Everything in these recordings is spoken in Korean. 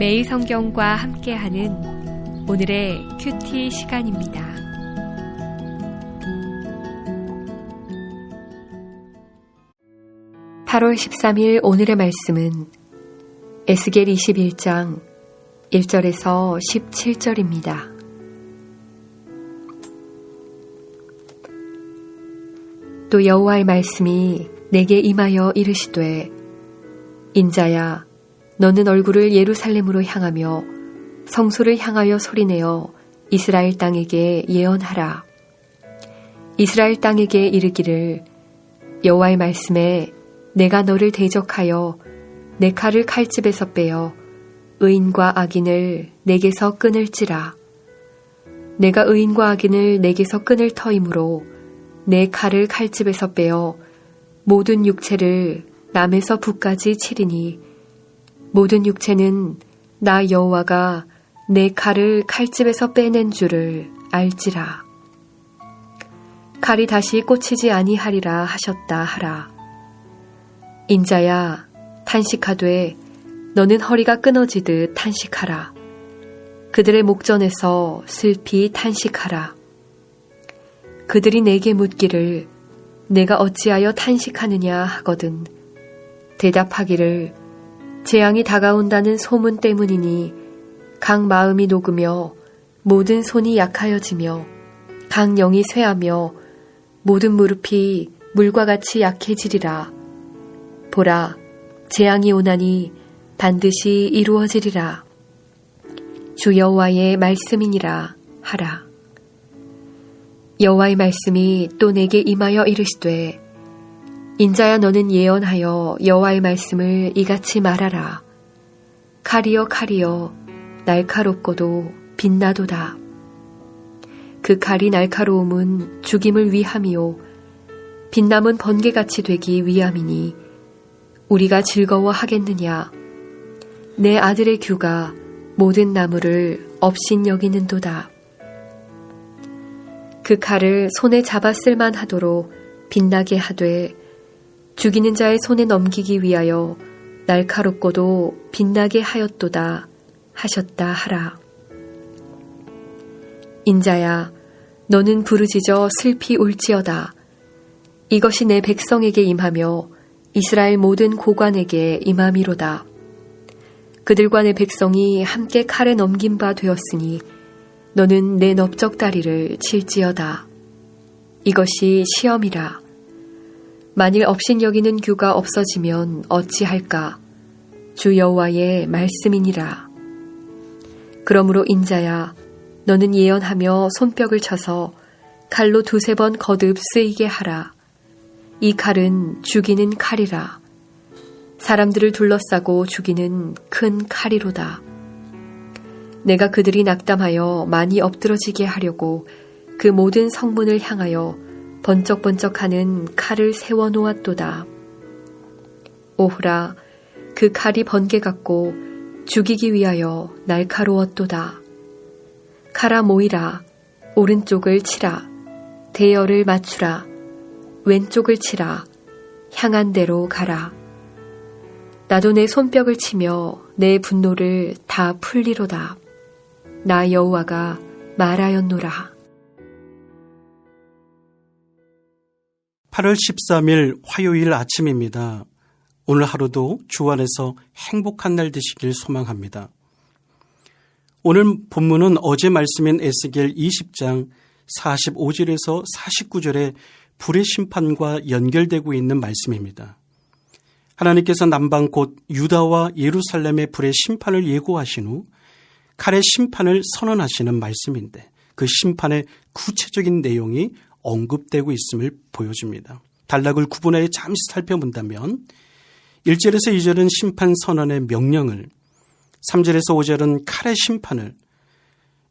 매일 성경과 함께하는 오늘의 큐티 시간입니다. (8월 13일) 오늘의 말씀은 에스겔 21장 1절에서 17절입니다. 또 여호와의 말씀이 내게 임하여 이르시되, 인자야, 너는 얼굴을 예루살렘으로 향하며 성소를 향하여 소리내어 이스라엘 땅에게 예언하라. 이스라엘 땅에게 이르기를, 여호와의 말씀에 내가 너를 대적하여 내 칼을 칼집에서 빼어 의인과 악인을 내게서 끊을지라. 내가 의인과 악인을 내게서 끊을 터이므로 내 칼을 칼집에서 빼어 모든 육체를 남에서 북까지 치리니 모든 육체는 나 여호와가 내 칼을 칼집에서 빼낸 줄을 알지라. 칼이 다시 꽂히지 아니하리라 하셨다 하라. 인자야, 탄식하되 너는 허리가 끊어지듯 탄식하라. 그들의 목전에서 슬피 탄식하라. 그들이 내게 묻기를 내가 어찌하여 탄식하느냐 하거든 대답하기를 재앙이 다가온다는 소문 때문이니 각 마음이 녹으며 모든 손이 약하여지며 각 영이 쇠하며 모든 무릎이 물과 같이 약해지리라. 보라, 재앙이 오나니 반드시 이루어지리라. 주 여호와의 말씀이니라 하라. 여호와의 말씀이 또 내게 임하여 이르시되, 인자야, 너는 예언하여 여호와의 말씀을 이같이 말하라. 칼이여 칼이여 날카롭고도 빛나도다. 그 칼이 날카로움은 죽임을 위함이요 빛남은 번개같이 되기 위함이니 우리가 즐거워하겠느냐. 내 아들의 규가 모든 나무를 업신여기는도다. 그 칼을 손에 잡아 쓸만하도록 빛나게 하되 죽이는 자의 손에 넘기기 위하여 날카롭고도 빛나게 하였도다 하셨다 하라. 인자야, 너는 부르짖어 슬피 울지어다. 이것이 내 백성에게 임하며 이스라엘 모든 고관에게 임함이로다. 그들과 내 백성이 함께 칼에 넘긴 바 되었으니 너는 내 넓적다리를 칠지어다. 이것이 시험이라. 만일 업신여기는 규가 없어지면 어찌할까? 주 여호와의 말씀이니라. 그러므로 인자야, 너는 예언하며 손뼉을 쳐서 칼로 2-3번 거듭 쓰이게 하라. 이 칼은 죽이는 칼이라. 사람들을 둘러싸고 죽이는 큰 칼이로다. 내가 그들이 낙담하여 많이 엎드러지게 하려고 그 모든 성문을 향하여 번쩍번쩍하는 칼을 세워놓았도다. 오호라, 그 칼이 번개 같고 죽이기 위하여 날카로웠도다. 칼아 모이라. 오른쪽을 치라. 대열을 맞추라. 왼쪽을 치라. 향한 대로 가라. 나도 내 손뼉을 치며 내 분노를 다 풀리로다. 나 여호와가 말하였노라. 8월 13일 화요일 아침입니다. 오늘 하루도 주 안에서 행복한 날 되시길 소망합니다. 오늘 본문은 어제 말씀인 에스겔 20장 45절에서 49절의 불의 심판과 연결되고 있는 말씀입니다. 하나님께서 남방 곧 유다와 예루살렘의 불의 심판을 예고하신 후 칼의 심판을 선언하시는 말씀인데 그 심판의 구체적인 내용이 언급되고 있음을 보여줍니다. 단락을 구분하여 잠시 살펴본다면 1절에서 2절은 심판 선언의 명령을, 3절에서 5절은 칼의 심판을,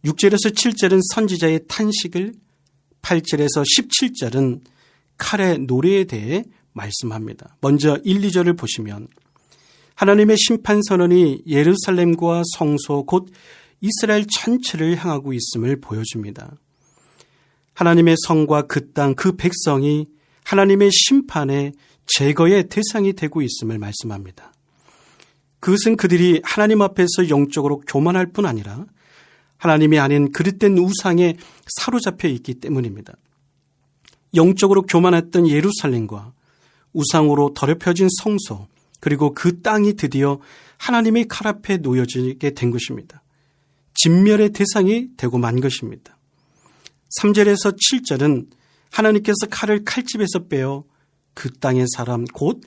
6절에서 7절은 선지자의 탄식을, 8절에서 17절은 칼의 노래에 대해 말씀합니다. 먼저 1, 2절을 보시면 하나님의 심판 선언이 예루살렘과 성소 곧 이스라엘 전체를 향하고 있음을 보여줍니다. 하나님의 성과 그 땅, 그 백성이 하나님의 심판의 제거의 대상이 되고 있음을 말씀합니다. 그것은 그들이 하나님 앞에서 영적으로 교만할 뿐 아니라 하나님이 아닌 그릇된 우상에 사로잡혀 있기 때문입니다. 영적으로 교만했던 예루살렘과 우상으로 더럽혀진 성소, 그리고 그 땅이 드디어 하나님의 칼 앞에 놓여지게 된 것입니다. 진멸의 대상이 되고 만 것입니다. 3절에서 7절은 하나님께서 칼을 칼집에서 빼어 그 땅의 사람 곧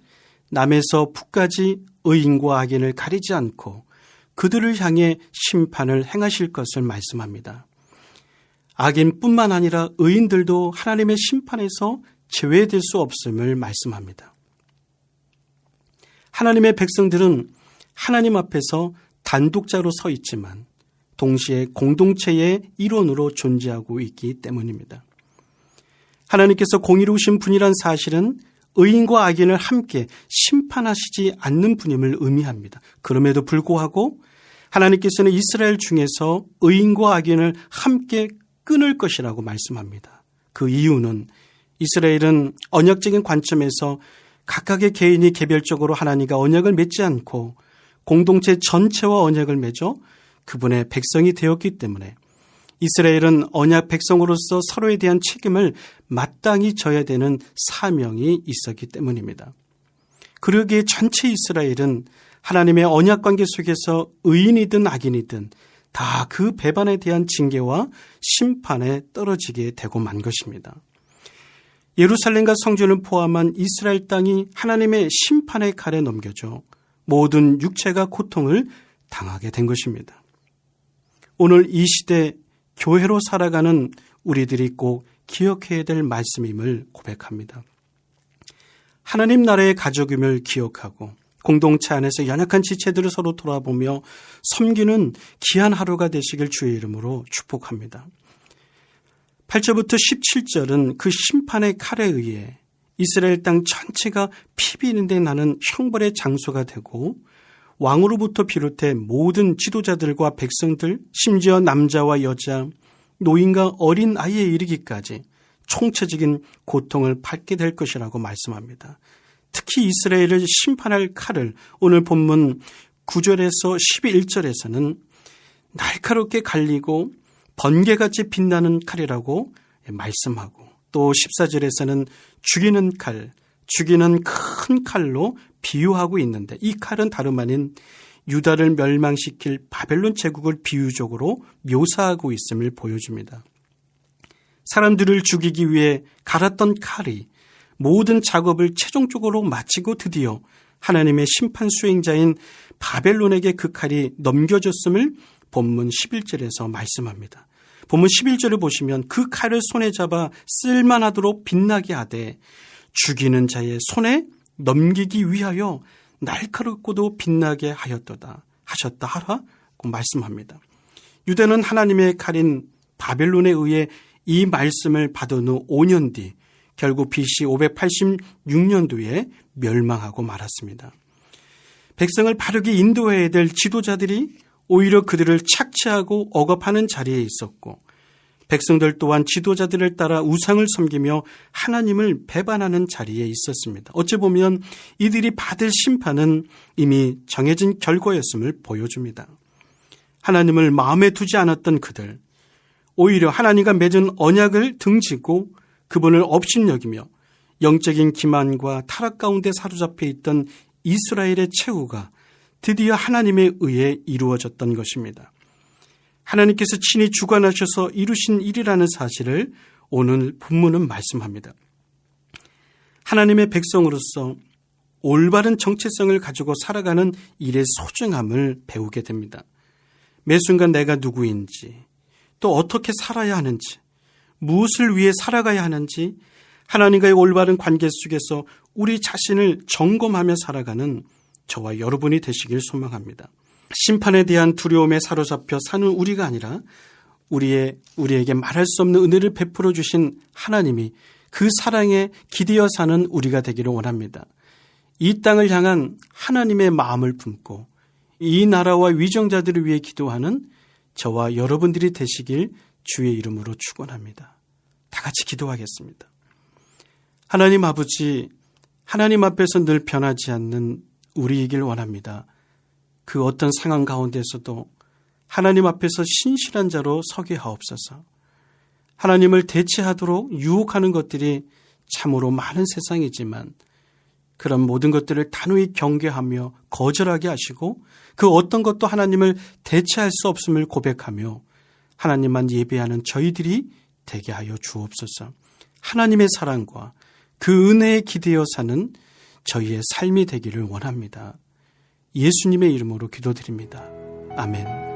남에서 북까지 의인과 악인을 가리지 않고 그들을 향해 심판을 행하실 것을 말씀합니다. 악인뿐만 아니라 의인들도 하나님의 심판에서 제외될 수 없음을 말씀합니다. 하나님의 백성들은 하나님 앞에서 단독자로 서 있지만 동시에 공동체의 일원으로 존재하고 있기 때문입니다. 하나님께서 공의로우신 분이란 사실은 의인과 악인을 함께 심판하시지 않는 분임을 의미합니다. 그럼에도 불구하고 하나님께서는 이스라엘 중에서 의인과 악인을 함께 끊을 것이라고 말씀합니다. 그 이유는 이스라엘은 언약적인 관점에서 각각의 개인이 개별적으로 하나님과 언약을 맺지 않고 공동체 전체와 언약을 맺어 그분의 백성이 되었기 때문에 이스라엘은 언약 백성으로서 서로에 대한 책임을 마땅히 져야 되는 사명이 있었기 때문입니다. 그러기에 전체 이스라엘은 하나님의 언약 관계 속에서 의인이든 악인이든 다 그 배반에 대한 징계와 심판에 떨어지게 되고 만 것입니다. 예루살렘과 성전을 포함한 이스라엘 땅이 하나님의 심판의 칼에 넘겨져 모든 육체가 고통을 당하게 된 것입니다. 오늘 이 시대 교회로 살아가는 우리들이 꼭 기억해야 될 말씀임을 고백합니다. 하나님 나라의 가족임을 기억하고 공동체 안에서 연약한 지체들을 서로 돌아보며 섬기는 귀한 하루가 되시길 주의 이름으로 축복합니다. 8절부터 17절은 그 심판의 칼에 의해 이스라엘 땅 전체가 피비린내 나는 형벌의 장소가 되고 왕으로부터 비롯해 모든 지도자들과 백성들, 심지어 남자와 여자, 노인과 어린 아이에 이르기까지 총체적인 고통을 받게 될 것이라고 말씀합니다. 특히 이스라엘을 심판할 칼을 오늘 본문 9절에서 11절에서는 날카롭게 갈리고 번개같이 빛나는 칼이라고 말씀하고 또 14절에서는 죽이는 칼, 죽이는 큰 칼로 비유하고 있는데 이 칼은 다름 아닌 유다를 멸망시킬 바벨론 제국을 비유적으로 묘사하고 있음을 보여줍니다. 사람들을 죽이기 위해 갈았던 칼이 모든 작업을 최종적으로 마치고 드디어 하나님의 심판 수행자인 바벨론에게 그 칼이 넘겨졌음을 본문 11절에서 말씀합니다. 본문 11절을 보시면 그 칼을 손에 잡아 쓸만하도록 빛나게 하되 죽이는 자의 손에 넘기기 위하여 날카롭고도 빛나게 하였도다 하셨다 하라고 말씀합니다. 유다는 하나님의 칼인 바벨론에 의해 이 말씀을 받은 후 5년 뒤 결국 BC 586년도에 멸망하고 말았습니다. 백성을 바르게 인도해야 될 지도자들이 오히려 그들을 착취하고 억압하는 자리에 있었고 백성들 또한 지도자들을 따라 우상을 섬기며 하나님을 배반하는 자리에 있었습니다. 어찌 보면 이들이 받을 심판은 이미 정해진 결과였음을 보여줍니다. 하나님을 마음에 두지 않았던 그들, 오히려 하나님과 맺은 언약을 등지고 그분을 업신여기며 영적인 기만과 타락 가운데 사로잡혀 있던 이스라엘의 최후가 드디어 하나님에 의해 이루어졌던 것입니다. 하나님께서 친히 주관하셔서 이루신 일이라는 사실을 오늘 본문은 말씀합니다. 하나님의 백성으로서 올바른 정체성을 가지고 살아가는 일의 소중함을 배우게 됩니다. 매 순간 내가 누구인지, 또 어떻게 살아야 하는지, 무엇을 위해 살아가야 하는지 하나님과의 올바른 관계 속에서 우리 자신을 점검하며 살아가는 저와 여러분이 되시길 소망합니다. 심판에 대한 두려움에 사로잡혀 사는 우리가 아니라 우리에게 말할 수 없는 은혜를 베풀어 주신 하나님이 그 사랑에 기대어 사는 우리가 되기를 원합니다. 이 땅을 향한 하나님의 마음을 품고 이 나라와 위정자들을 위해 기도하는 저와 여러분들이 되시길 주의 이름으로 축원합니다. 다 같이 기도하겠습니다. 하나님 아버지, 하나님 앞에서 늘 변하지 않는 우리이길 원합니다. 그 어떤 상황 가운데서도 하나님 앞에서 신실한 자로 서게 하옵소서. 하나님을 대체하도록 유혹하는 것들이 참으로 많은 세상이지만 그런 모든 것들을 단호히 경계하며 거절하게 하시고 그 어떤 것도 하나님을 대체할 수 없음을 고백하며 하나님만 예배하는 저희들이 되게 하여 주옵소서. 하나님의 사랑과 그 은혜에 기대어 사는 저희의 삶이 되기를 원합니다. 예수님의 이름으로 기도드립니다. 아멘.